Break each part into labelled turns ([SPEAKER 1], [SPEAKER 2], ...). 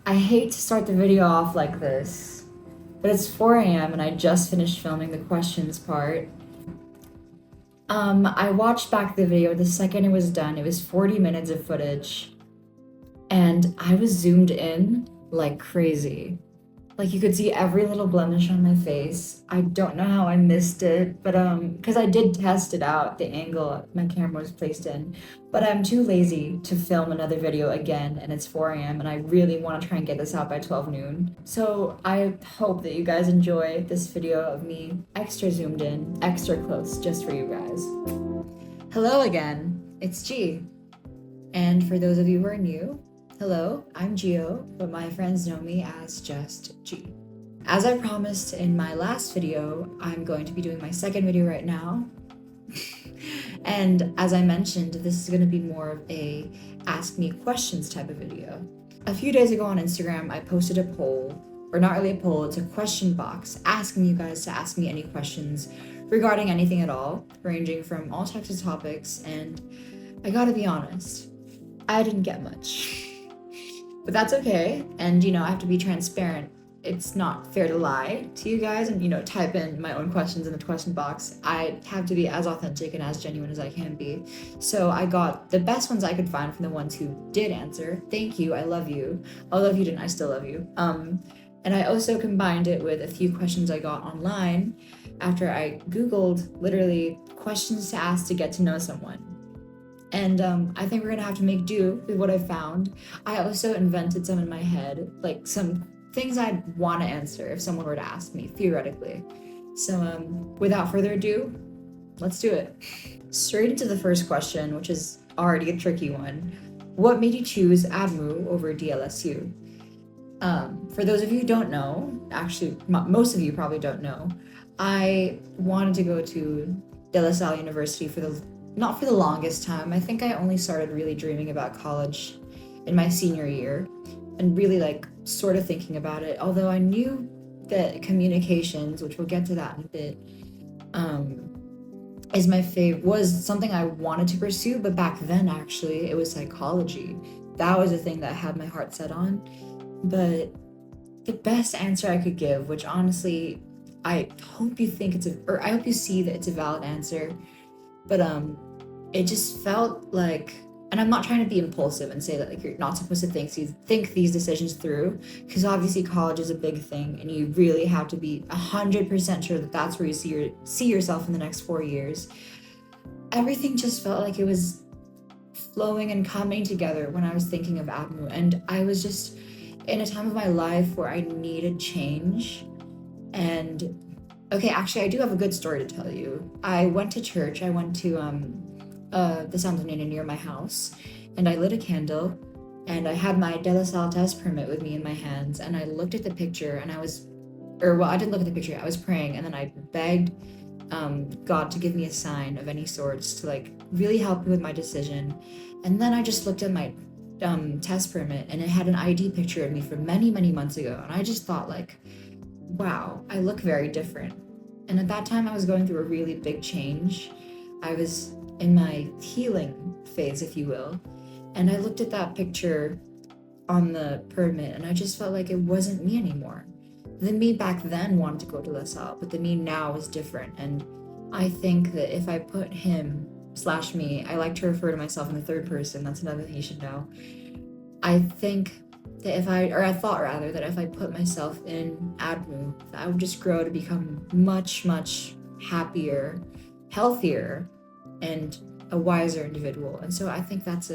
[SPEAKER 1] I hate to start the video off like this, but it's 4 a.m. and I just finished filming the questions part. I watched back the video the second it was done. It was 40 minutes of footage, and I was zoomed in like crazy. Like you could see every little blemish on my face. I don't know how I missed it, but because I did test it out, the angle my camera was placed in, but I'm too lazy to film another video again, and it's 4 a.m. and I really want to try and get this out by 12 noon. So I hope that you guys enjoy this video of me extra zoomed in, extra close, just for you guys. Hello again, it's G. And for those of you who are new, hello, I'm Gio, but my friends know me as just G. As I promised in my last video, I'm going to be doing my second video right now. And as I mentioned, this is going to be more of a ask me questions type of video. A few days ago on Instagram, I posted a poll, or not really a poll, it's a question box asking you guys to ask me any questions regarding anything at all, ranging from all types of topics, and I gotta be honest, I didn't get much. But that's okay, and I have to be transparent. It's not fair to lie to you guys and type in my own questions in the question box. I have to be as authentic and as genuine as I can be. So I got the best ones I could find from the ones who did answer. Thank you, I love you. Although if you didn't, I still love you. And I also combined it with a few questions I got online after I Googled literally questions to ask to get to know someone. And I think we're gonna have to make do with what I found. I also invented some in my head, like some things I'd want to answer if someone were to ask me, theoretically. So without further ado, let's do it. Straight into the first question, which is already a tricky one. What made you choose ADMU over DLSU? For those of you who don't know, actually most of you probably don't know, I wanted to go to De La Salle University not for the longest time. I think I only started really dreaming about college in my senior year and really sort of thinking about it. Although I knew that communications, which we'll get to that in a bit, was something I wanted to pursue. But back then, actually, it was psychology. That was the thing that I had my heart set on. But the best answer I could give, which honestly, I hope you I hope you see that it's a valid answer. But it just felt like, and I'm not trying to be impulsive and say that you're not supposed to think these decisions through, because obviously college is a big thing and you really have to be 100% sure that that's where you see yourself in the next 4 years. Everything just felt like it was flowing and coming together when I was thinking of ADMU, and I was just in a time of my life where I needed change. And okay, actually, I do have a good story to tell you. I went to church. I went to the Sound of Nana near my house, and I lit a candle, and I had my De La Salle test permit with me in my hands, and I looked at the picture, and I didn't look at the picture. I was praying, and then I begged God to give me a sign of any sorts to really help me with my decision. And then I just looked at my test permit, and it had an ID picture of me from many, many months ago, and I just thought wow, I look very different. And at that time, I was going through a really big change. I was in my healing phase, if you will. And I looked at that picture on the permit, and I just felt like it wasn't me anymore. The me back then wanted to go to La Salle, but the me now was different. And I think that if I put him/me, I like to refer to myself in the third person, that's another thing you should know. I think that I thought that if I put myself in ADMU, that I would just grow to become much, much happier, healthier, and a wiser individual. And so I think that's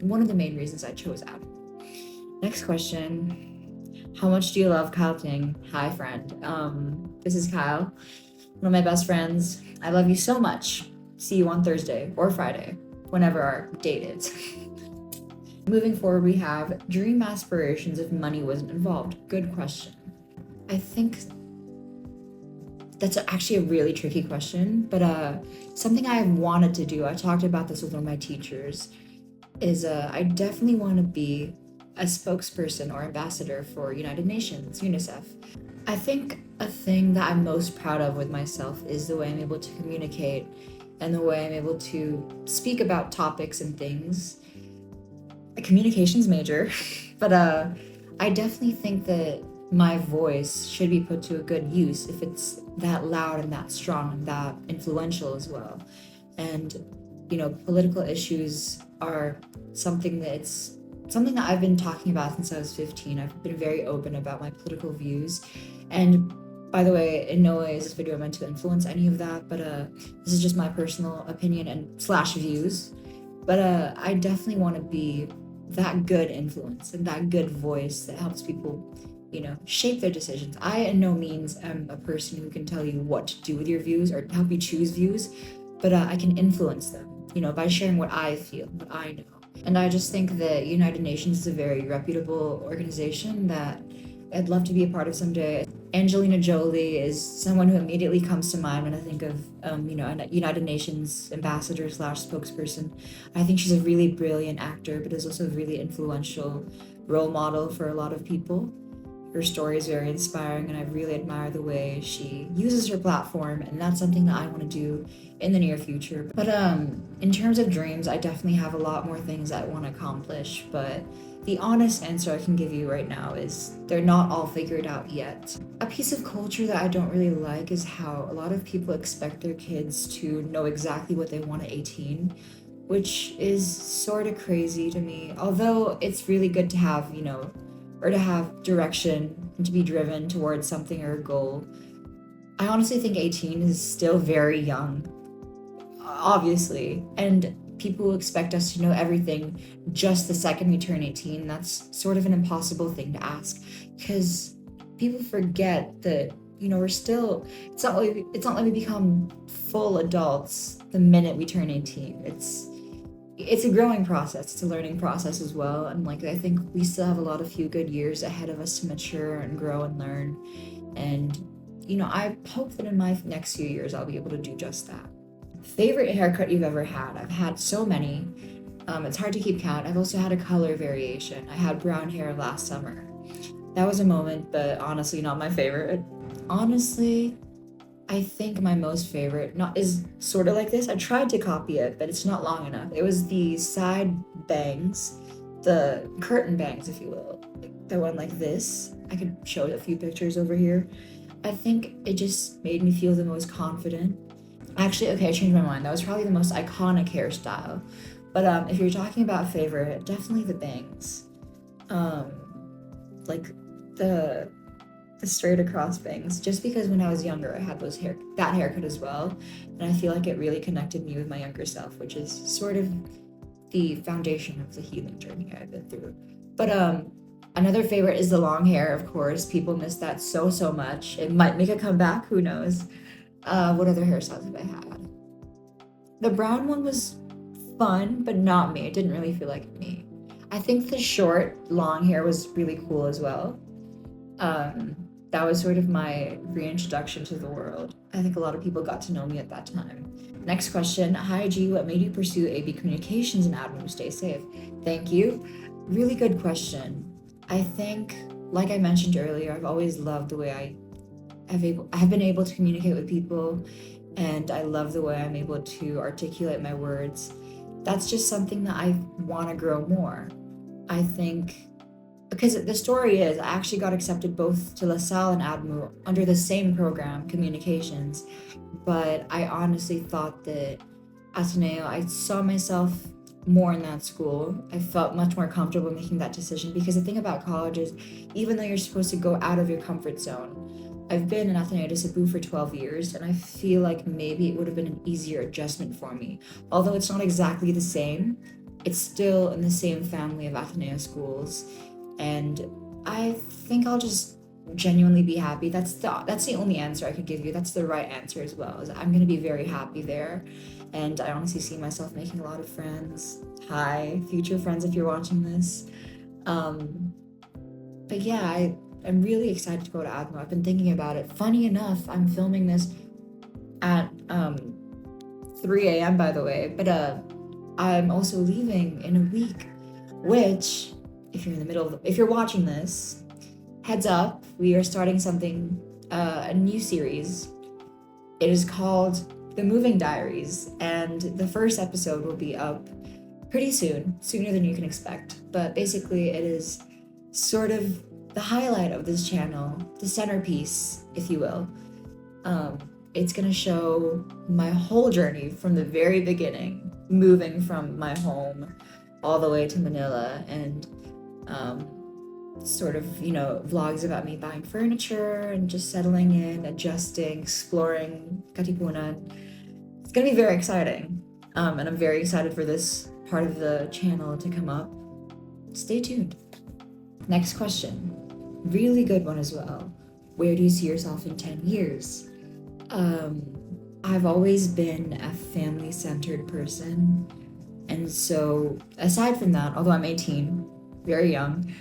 [SPEAKER 1] one of the main reasons I chose ADMU. Next question. How much do you love Kyle Ting? Hi, friend. This is Kyle, one of my best friends. I love you so much. See you on Thursday or Friday, whenever our date is. Moving forward, we have dream aspirations if money wasn't involved. Good question. I think that's actually a really tricky question, but something I wanted to do, I talked about this with one of my teachers, is I definitely want to be a spokesperson or ambassador for United Nations, UNICEF. I think a thing that I'm most proud of with myself is the way I'm able to communicate and the way I'm able to speak about topics and things. A communications major, but I definitely think that my voice should be put to a good use if it's that loud and that strong and that influential as well. And, political issues are something that I've been talking about since I was 15. I've been very open about my political views. And by the way, in no way is this video meant to influence any of that, but this is just my personal opinion and slash views. But I definitely want to be that good influence and that good voice that helps people, shape their decisions. I, in no means, am a person who can tell you what to do with your views or help you choose views, but I can influence them, by sharing what I feel, what I know. And I just think that United Nations is a very reputable organization that I'd love to be a part of someday. Angelina Jolie is someone who immediately comes to mind when I think of, a United Nations ambassador slash spokesperson. I think she's a really brilliant actor, but is also a really influential role model for a lot of people. Her story is very inspiring, and I really admire the way she uses her platform, and that's something that I want to do in the near future. But in terms of dreams, I definitely have a lot more things I want to accomplish, but the honest answer I can give you right now is they're not all figured out yet. A piece of culture that I don't really like is how a lot of people expect their kids to know exactly what they want at 18, which is sort of crazy to me. Although it's really good to have, or to have direction and to be driven towards something or a goal. I honestly think 18 is still very young, obviously, and people expect us to know everything just the second we turn 18. That's sort of an impossible thing to ask, because people forget that, we're still, it's not like we become full adults the minute we turn 18. It's a growing process. It's a learning process as well. And I think we still have a lot of few good years ahead of us to mature and grow and learn. And, I hope that in my next few years, I'll be able to do just that. Favorite haircut you've ever had? I've had so many. It's hard to keep count. I've also had a color variation. I had brown hair last summer. That was a moment, but honestly, not my favorite. Honestly, I think my most favorite is sort of like this. I tried to copy it, but it's not long enough. It was the side bangs, the curtain bangs, if you will. The one like this. I could show a few pictures over here. I think it just made me feel the most confident. Actually, okay, I changed my mind. That was probably the most iconic hairstyle. But if you're talking about favorite, definitely the bangs. Like the straight across bangs, just because when I was younger I had that haircut as well, and I feel like it really connected me with my younger self, which is sort of the foundation of the healing journey I've been through. But another favorite is the long hair, of course. People miss that so much. It might make a comeback, who knows. What other hairstyles have I had? The brown one was fun, but not me. It didn't really feel like me. I think the short long hair was really cool as well. That was sort of my reintroduction to the world. I think a lot of people got to know me at that time. Next question. Hi G, what made you pursue AB Communications and ADMU? Stay safe. Thank you. Really good question. I think, like I mentioned earlier, I've always loved the way I've been able to communicate with people, and I love the way I'm able to articulate my words. That's just something that I want to grow more. I think, because the story is, I actually got accepted both to LaSalle and ADMU under the same program, communications, but I honestly thought that Ateneo, I saw myself more in that school. I felt much more comfortable making that decision, because the thing about college is, even though you're supposed to go out of your comfort zone, I've been in Ateneo de Cebu for 12 years, and I feel like maybe it would have been an easier adjustment for me. Although it's not exactly the same, it's still in the same family of Ateneo schools, and I think I'll just genuinely be happy. That's the only answer I could give you. That's the right answer as well. Is I'm gonna be very happy there, and I honestly see myself making a lot of friends. Hi, future friends, if you're watching this. But yeah, I'm really excited to go to ADMU. I've been thinking about it. Funny enough, I'm filming this at 3 a.m. by the way, but I'm also leaving in a week, which, if you're watching this, heads up, we are starting something, a new series. It is called the Moving Diaries, and the first episode will be up pretty soon, sooner than you can expect. But basically, it is sort of the highlight of this channel, the centerpiece, if you will. It's gonna show my whole journey from the very beginning, moving from my home all the way to Manila, and sort of, vlogs about me buying furniture and just settling in, adjusting, exploring Katipunan. It's gonna be very exciting, and I'm very excited for this part of the channel to come up. Stay tuned. Next question, really good one as well. Where do you see yourself in 10 years? I've always been a family-centered person, and so aside from that, although I'm 18, very young,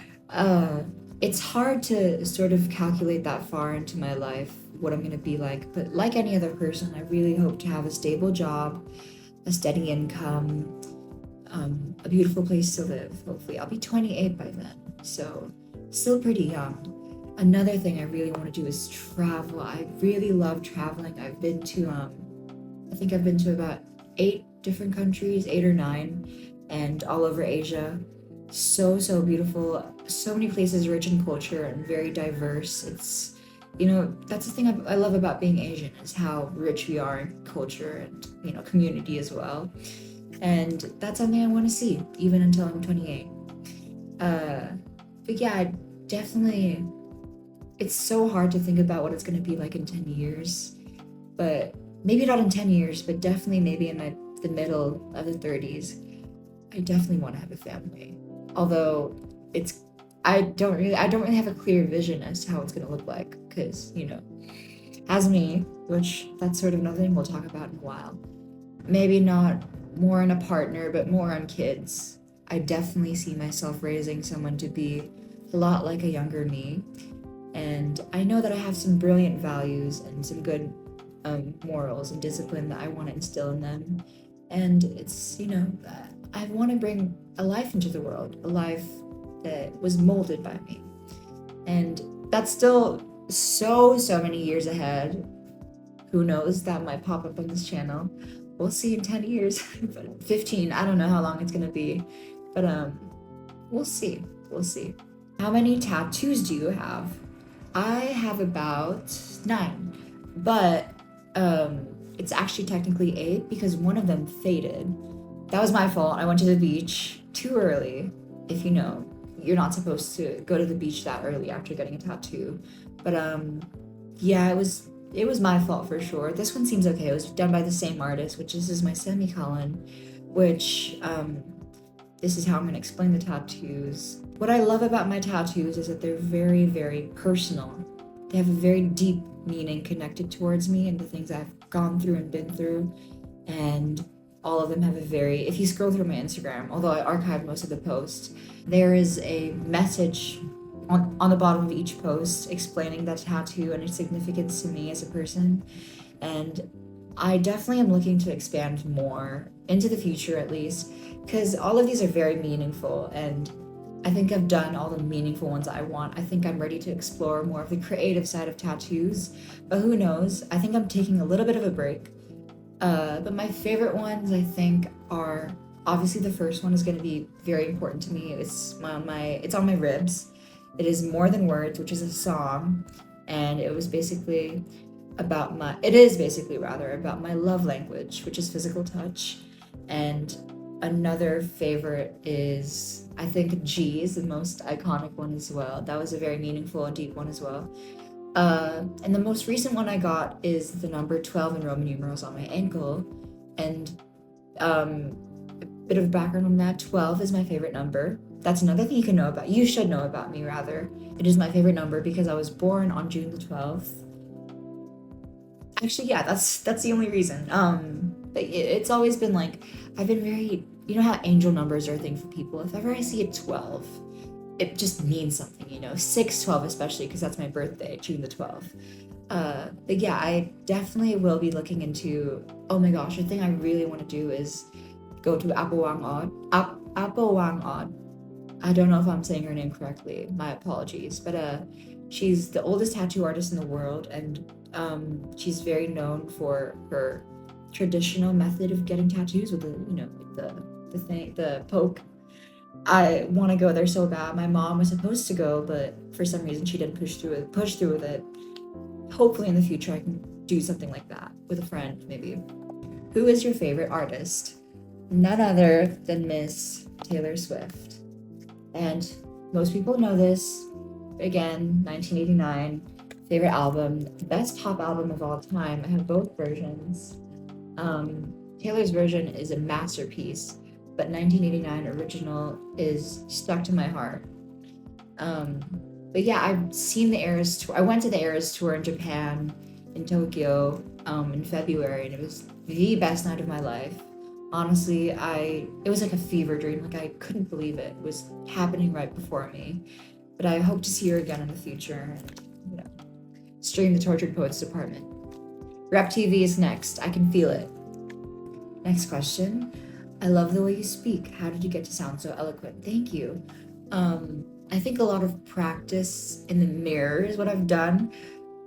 [SPEAKER 1] it's hard to sort of calculate that far into my life what I'm gonna be like. But like any other person, I really hope to have a stable job, a steady income, a beautiful place to live. Hopefully I'll be 28 by then, so still pretty young. Another thing I really want to do is travel. I really love traveling. I've been to I think I've been to about 8 different countries, 8 or 9, and all over Asia. So beautiful, so many places rich in culture and very diverse. It's, that's the thing I love about being Asian, is how rich we are in culture and, community as well. And that's something I want to see, even until I'm 28. But yeah, definitely, it's so hard to think about what it's going to be like in 10 years. But maybe not in 10 years, but definitely maybe in the middle of the 30s. I definitely want to have a family. Although I don't really have a clear vision as to how it's going to look like, because, as me, which that's sort of another thing we'll talk about in a while. Maybe not more on a partner, but more on kids. I definitely see myself raising someone to be a lot like a younger me. And I know that I have some brilliant values and some good morals and discipline that I want to instill in them. And it's, I want to bring a life into the world, a life that was molded by me. And that's still so many years ahead. Who knows, that might pop up on this channel. We'll see in 10 years, 15, I don't know how long it's going to be. But we'll see. How many tattoos do you have? I have about 9, but it's actually technically 8 because one of them faded. That was my fault. I went to the beach too early. If you know, you're not supposed to go to the beach that early after getting a tattoo. But yeah, it was my fault for sure. This one seems okay. It was done by the same artist, which is my semicolon, which this is how I'm going to explain the tattoos. What I love about my tattoos is that they're very, very personal. They have a very deep meaning connected towards me and the things I've gone through and been through. And all of them have if you scroll through my Instagram, although I archived most of the posts, there is a message on the bottom of each post explaining that tattoo and its significance to me as a person. And I definitely am looking to expand more into the future, at least, because all of these are very meaningful, and I think I've done all the meaningful ones I want. I think I'm ready to explore more of the creative side of tattoos, but who knows? I think I'm taking a little bit of a break. But my favorite ones, I think, are obviously the first one is going to be very important to me. It's on my ribs. It is More Than Words, which is a song, and it is basically about my love language, which is physical touch. And another favorite is, I think, G is the most iconic one as well. That was a very meaningful and deep one as well. And the most recent one I got is the number 12 in Roman numerals on my ankle. And a bit of background on that, 12 is my favorite number. That's another thing you should know about me, rather. It is my favorite number because I was born on June the 12th. Actually, yeah, that's the only reason. But it's always been like, I've been very, how angel numbers are a thing for people. If ever I see a 12, it just means something, 6/12 especially, because that's my birthday, June the 12th. But yeah, I definitely will be looking into, oh my gosh, the thing I really want to do is go to Apawangod. I don't know if I'm saying her name correctly, my apologies, but she's the oldest tattoo artist in the world, and she's very known for her traditional method of getting tattoos with the poke. I want to go there so bad. My mom was supposed to go, but for some reason she didn't push through with it. Hopefully in the future I can do something like that with a friend, maybe. Who is your favorite artist? None other than Miss Taylor Swift. And most people know this. Again, 1989, favorite album, the best pop album of all time. I have both versions. Taylor's version is a masterpiece, but 1989 original is stuck to my heart. But yeah, I've seen the Eras tour. I went to the Eras tour in Japan, in Tokyo, in February, and it was the best night of my life. Honestly, it was like a fever dream. Like, I couldn't believe it. It was happening right before me. But I hope to see her again in the future and, stream the Tortured Poets Department. Rep TV is next. I can feel it. Next question. I love the way you speak. How did you get to sound so eloquent? Thank you. I think a lot of practice in the mirror is what I've done.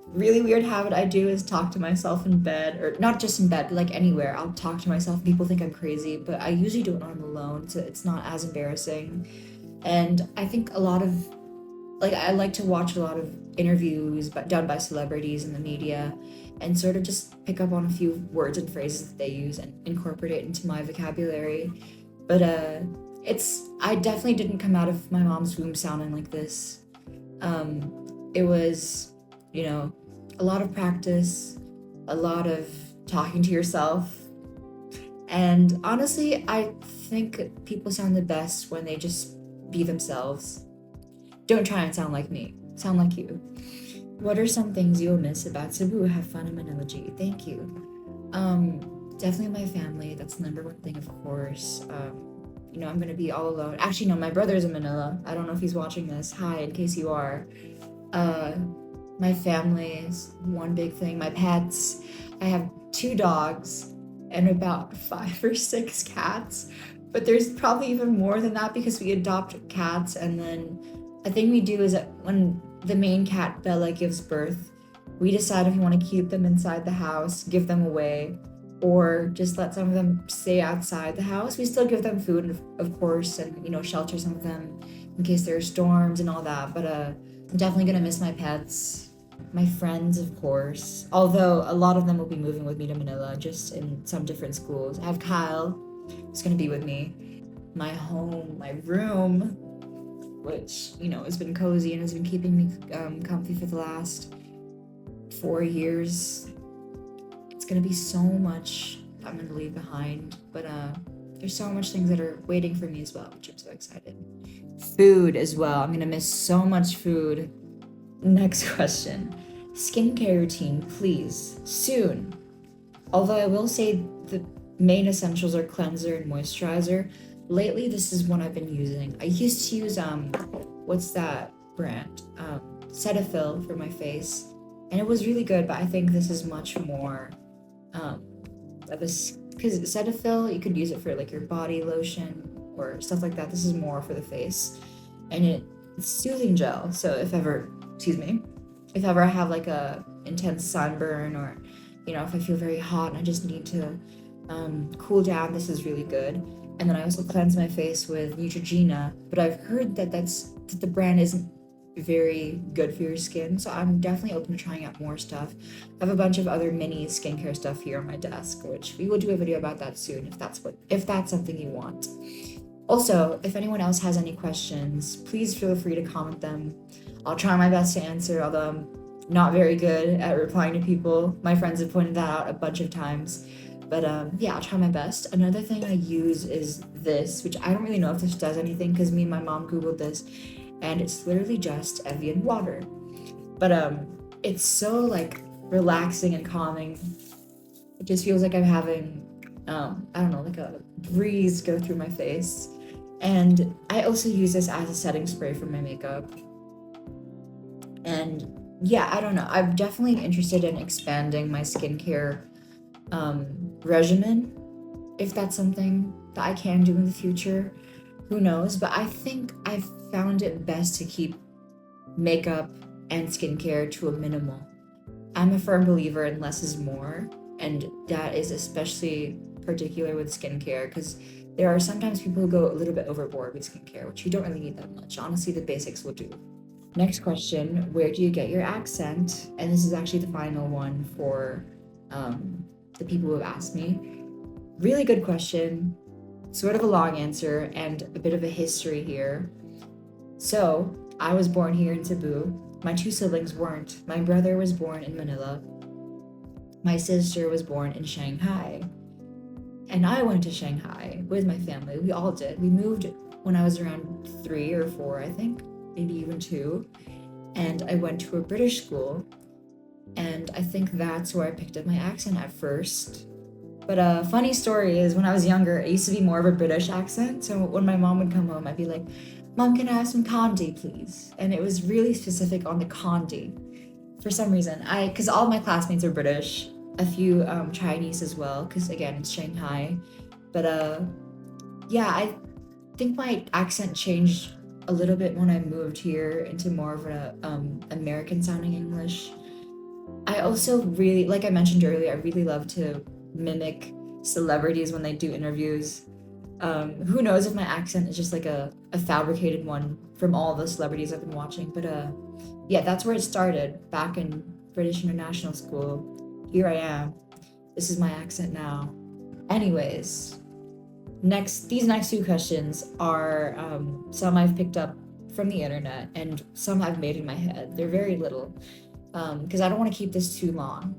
[SPEAKER 1] Really weird habit I do is talk to myself in bed, or not just in bed, but like anywhere. I'll talk to myself. People think I'm crazy, but I usually do it when I'm alone, so it's not as embarrassing. And I think a lot of, I like to watch a lot of interviews done by celebrities in the media and sort of just pick up on a few words and phrases that they use and incorporate it into my vocabulary. But I definitely didn't come out of my mom's womb sounding like this. It was, a lot of practice, a lot of talking to yourself. And honestly, I think people sound the best when they just be themselves. Don't try and sound like me. Sound like you. What are some things you'll miss about Cebu? Have fun in Manila G. Thank you. Definitely my family. That's the number one thing, of course. I'm gonna be all alone. Actually, no, my brother's in Manila. I don't know if he's watching this. Hi, in case you are. My family is one big thing. My pets. I have 2 dogs and about 5 or 6 cats. But there's probably even more than that because we adopt cats, and then a thing we do is that when the main cat, Bella, gives birth, we decide if we want to keep them inside the house, give them away, or just let some of them stay outside the house. We still give them food, of course, and, shelter some of them in case there are storms and all that. But I'm definitely going to miss my pets, my friends, of course. Although a lot of them will be moving with me to Manila, just in some different schools. I have Kyle, who's going to be with me. My home, my room, which, has been cozy and has been keeping me comfy for the last 4 years. It's gonna be so much I'm gonna leave behind, but there's so much things that are waiting for me as well, which I'm so excited. Food as well. I'm gonna miss so much food. Next question. Skincare routine, please. Soon. Although I will say the main essentials are cleanser and moisturizer. Lately, this is one I've been using. I used to use, what's that brand? Cetaphil for my face. And it was really good, but I think this is much more, because Cetaphil, you could use it for like your body lotion or stuff like that. This is more for the face. And it's soothing gel. So if ever I have like a intense sunburn, or, if I feel very hot and I just need to cool down, this is really good. And then I also cleanse my face with Neutrogena, but I've heard that the brand isn't very good for your skin, so I'm definitely open to trying out more stuff. I have a bunch of other mini skincare stuff here on my desk, which we will do a video about that soon if that's something you want. Also, if anyone else has any questions, please feel free to comment them. I'll try my best to answer, although I'm not very good at replying to people. My friends have pointed that out a bunch of times. But yeah, I'll try my best. Another thing I use is this, which I don't really know if this does anything because me and my mom Googled this, and it's literally just Evian water. But it's so like relaxing and calming. It just feels like I'm having, like a breeze go through my face. And I also use this as a setting spray for my makeup. And yeah, I don't know. I'm definitely interested in expanding my skincare regimen, if that's something that I can do in the future. Who knows? But I think I've found it best to keep makeup and skincare to a minimal. I'm a firm believer in less is more, and that is especially particular with skincare because There are sometimes people who go a little bit overboard with skincare, which you don't really need that much. Honestly, the basics will do. Next question, where do you get your accent? And this is actually the final one for the people who have asked me. Really good question, sort of a long answer and a bit of a history here. So, I was born here in Cebu. My two siblings weren't. My brother was born in Manila. My sister was born in Shanghai. And I went to Shanghai with my family. We all did. We moved when I was around 3 or 4, I think, maybe even 2. And I went to a British school. And I think that's where I picked up my accent at first. But a funny story is when I was younger, I used to be more of a British accent. So when my mom would come home, I'd be like, Mom, can I have some candy, please? And it was really specific on the candy. For some reason, because all my classmates are British, a few Chinese as well, because again, it's Shanghai. But yeah, I think my accent changed a little bit when I moved here into more of an American sounding English. I also really, like I mentioned earlier, I really love to mimic celebrities when they do interviews. Who knows if my accent is just like a fabricated one from all the celebrities I've been watching, but yeah, that's where it started, back in British International School. Here I am. This is my accent now. Anyways, these next two questions are some I've picked up from the internet and some I've made in my head. They're very little, because I don't want to keep this too long.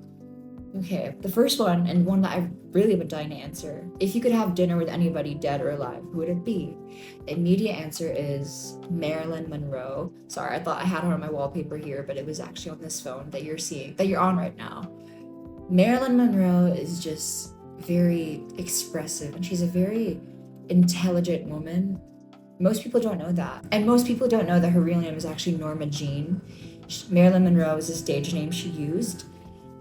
[SPEAKER 1] Okay, the first one, and one that I really been dying to answer. If you could have dinner with anybody, dead or alive, who would it be? The immediate answer is Marilyn Monroe. Sorry, I thought I had her on my wallpaper here, but it was actually on this phone that you're on right now. Marilyn Monroe is just very expressive, and she's a very intelligent woman. Most people don't know that. And most people don't know that her real name is actually Norma Jean. Marilyn Monroe is a stage name she used.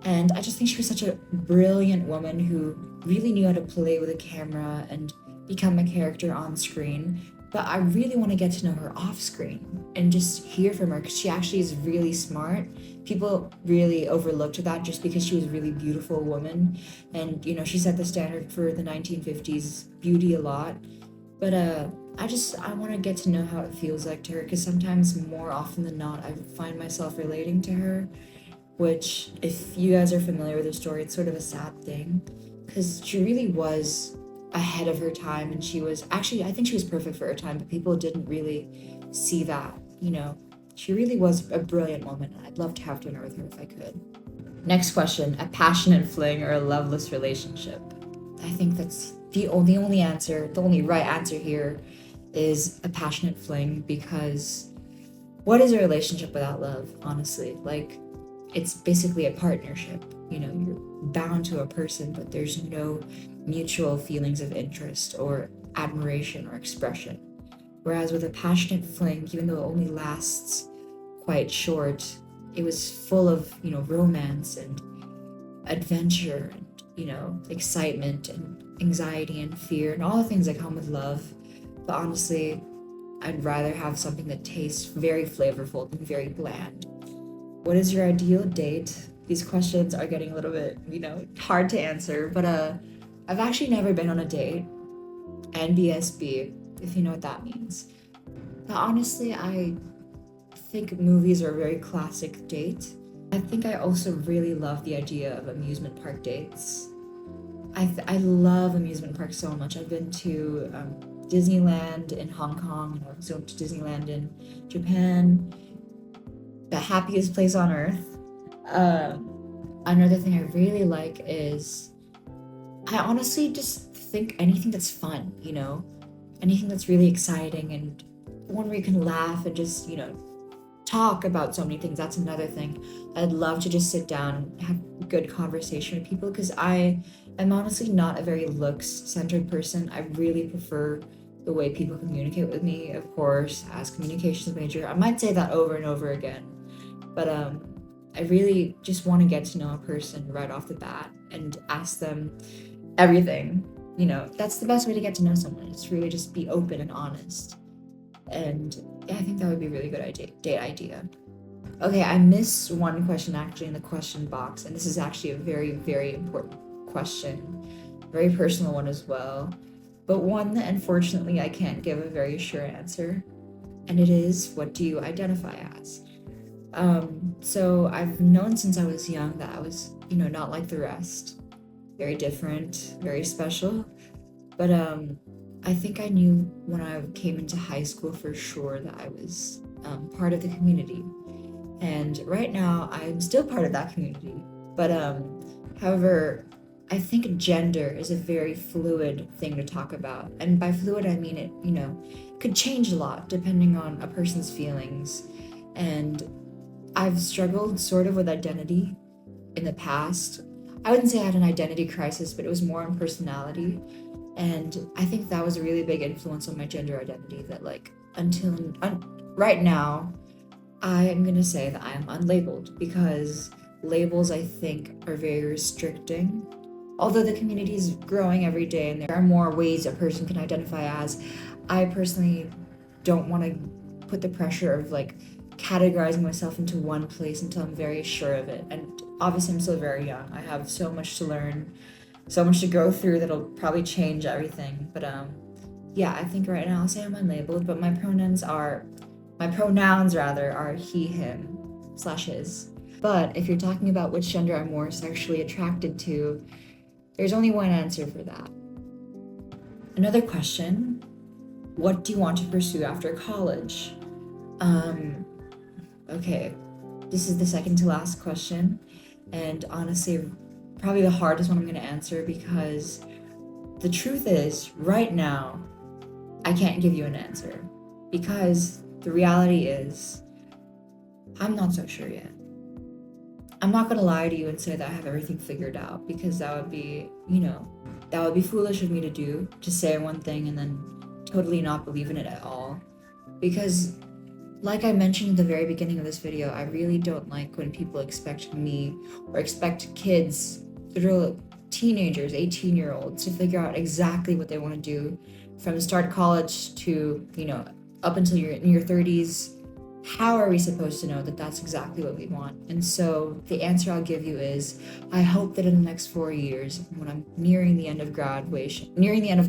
[SPEAKER 1] And I just think she was such a brilliant woman who really knew how to play with a camera and become a character on screen. But I really want to get to know her off screen and just hear from her, because she actually is really smart. People really overlooked that just because she was a really beautiful woman. And, she set the standard for the 1950s beauty a lot. But I want to get to know how it feels like to her, because sometimes, more often than not, I find myself relating to her. Which, if you guys are familiar with her story, it's sort of a sad thing, because she really was ahead of her time, and she was actually, I think she was perfect for her time, but people didn't really see that. She really was a brilliant woman, and I'd love to have dinner with her if I could. Next question, a passionate fling or a loveless relationship? I think that's the only answer, the only right answer here is a passionate fling, because what is a relationship without love, honestly? Like, it's basically a partnership. You're bound to a person, but there's no mutual feelings of interest or admiration or expression. Whereas with a passionate fling, even though it only lasts quite short, it was full of, romance and adventure and, excitement and anxiety and fear and all the things that come with love. But honestly, I'd rather have something that tastes very flavorful than very bland. What is your ideal date? These questions are getting a little bit, hard to answer, but I've actually never been on a date. NBSB, if you know what that means. But honestly, I think movies are a very classic date. I think I also really love the idea of amusement park dates. I love amusement parks so much. I've been to Disneyland in Hong Kong, and I've been to Disneyland in Japan. The happiest place on earth. Another thing I really like is, I honestly just think anything that's fun, anything that's really exciting, and one where you can laugh and just, talk about so many things. That's another thing. I'd love to just sit down and have a good conversation with people, because I am honestly not a very looks-centered person. I really prefer the way people communicate with me, of course, as communications major. I might say that over and over again. But I really just want to get to know a person right off the bat and ask them everything. That's the best way to get to know someone. It's really just be open and honest. And yeah, I think that would be a really good date idea. Okay, I missed one question actually in the question box, and this is actually a very, very important question. Very personal one as well. but one that unfortunately I can't give a very sure answer. And it is, what do you identify as? So I've known since I was young that I was, not like the rest. Very different, very special. But I think I knew when I came into high school for sure that I was part of the community. And right now I'm still part of that community. But however, I think gender is a very fluid thing to talk about. And by fluid, I mean it, could change a lot depending on a person's feelings. And I've struggled sort of with identity in the past. I wouldn't say I had an identity crisis, but it was more on personality. And I think that was a really big influence on my gender identity that, like, right now, I am going to say that I am unlabeled because labels, I think, are very restricting. Although the community is growing every day and there are more ways a person can identify as, I personally don't want to put the pressure of, like, categorizing myself into one place until I'm very sure of it. And obviously I'm still very young. I have so much to learn, so much to go through that'll probably change everything. But yeah, I think right now I'll say I'm unlabeled, but my pronouns rather are he, him, / his. But if you're talking about which gender I'm more sexually attracted to, there's only one answer for that. Another question, what do you want to pursue after college? Okay, this is the second to last question, and honestly, probably the hardest one I'm going to answer because the truth is, right now, I can't give you an answer because the reality is, I'm not so sure yet. I'm not going to lie to you and say that I have everything figured out because that would be, that would be foolish of me to do, to say one thing and then totally not believe in it at all. Because like I mentioned at the very beginning of this video, I really don't like when people expect me or expect kids, literal teenagers, 18-year-olds, to figure out exactly what they want to do from the start of college to, up until you're in your 30s. How are we supposed to know that that's exactly what we want? And so the answer I'll give you is, I hope that in the next 4 years, when I'm nearing the end of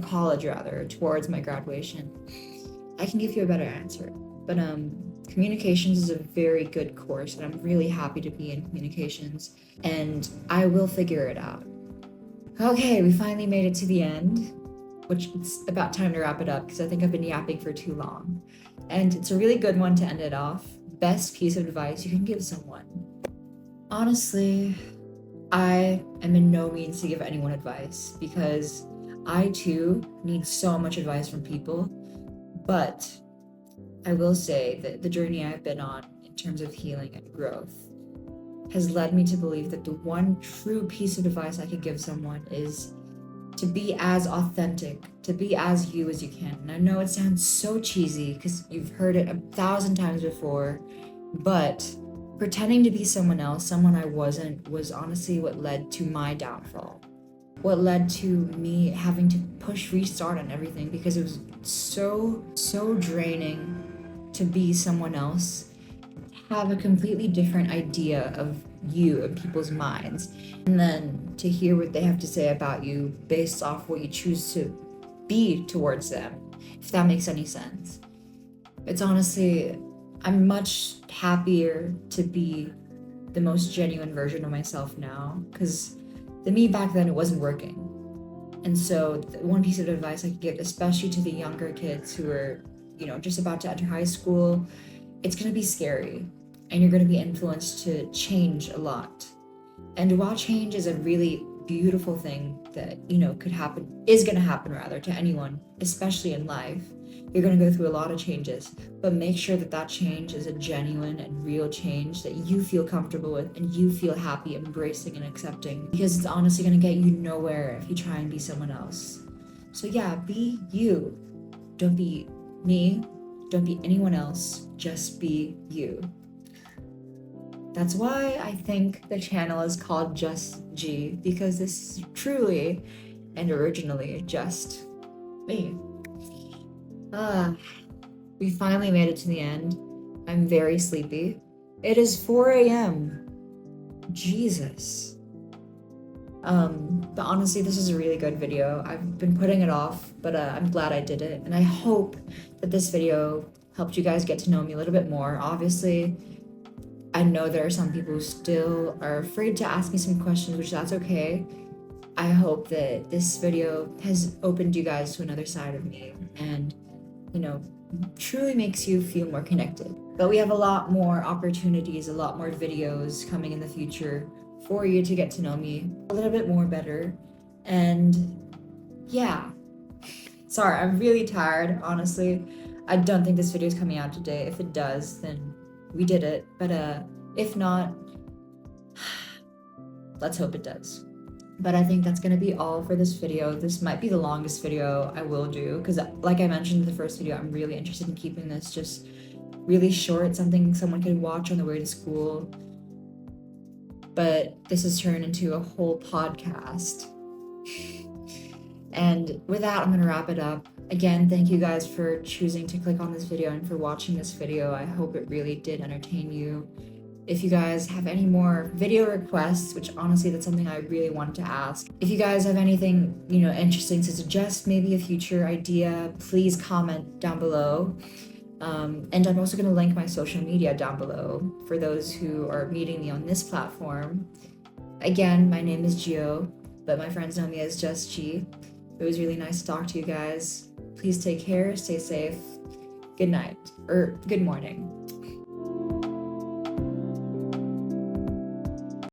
[SPEAKER 1] college rather, towards my graduation, I can give you a better answer. But communications is a very good course, and I'm really happy to be in communications, and I will figure it out. Okay, we finally made it to the end, which it's about time to wrap it up because I think I've been yapping for too long. And it's a really good one to end it off. Best piece of advice you can give someone. Honestly, I am in no means to give anyone advice because I too need so much advice from people, but I will say that the journey I've been on in terms of healing and growth has led me to believe that the one true piece of advice I could give someone is to be as authentic, to be as you as you can. And I know it sounds so cheesy because you've heard it 1,000 times before, but pretending to be someone else, someone I wasn't, was honestly what led to my downfall. What led to me having to push restart on everything because it was so draining to be someone else, have a completely different idea of you in people's minds, and then to hear what they have to say about you based off what you choose to be towards them, if that makes any sense. It's honestly, I'm much happier to be the most genuine version of myself now because the me back then, it wasn't working. And so the one piece of advice I could give, especially to the younger kids who are, just about to enter high school, it's going to be scary and you're going to be influenced to change a lot. And while change is a really beautiful thing that, is going to happen rather to anyone, especially in life, you're going to go through a lot of changes, but make sure that change is a genuine and real change that you feel comfortable with and you feel happy embracing and accepting, because it's honestly going to get you nowhere if you try and be someone else. So yeah, be you. Don't be me. Don't be anyone else. Just be you. That's why I think the channel is called Just G, because this is truly and originally just me. We finally made it to the end. I'm very sleepy. It is 4 a.m. Jesus. But honestly, this is a really good video. I've been putting it off, but I'm glad I did it. And I hope that this video helped you guys get to know me a little bit more. Obviously, I know there are some people who still are afraid to ask me some questions, which that's okay. I hope that this video has opened you guys to another side of me and, you know, truly makes you feel more connected. But we have a lot more opportunities, a lot more videos coming in the future for you to get to know me a little bit more better. And yeah, sorry, I'm really tired, honestly. I don't think this video is coming out today. If it does, then we did it. But if not, let's hope it does. But I think that's going to be all for this video. This might be the longest video I will do because, like I mentioned in the first video, I'm really interested in keeping this just really short, something someone could watch on the way to school. But this has turned into a whole podcast. And with that, I'm going to wrap it up. Again, thank you guys for choosing to click on this video and for watching this video. I hope it really did entertain you. If you guys have any more video requests, which honestly, that's something I really wanted to ask. If you guys have anything, interesting to suggest, maybe a future idea, please comment down below. And I'm also going to link my social media down below for those who are meeting me on this platform. Again, my name is Gio, but my friends know me as Just G. It was really nice to talk to you guys. Please take care, stay safe. Good night, or good morning.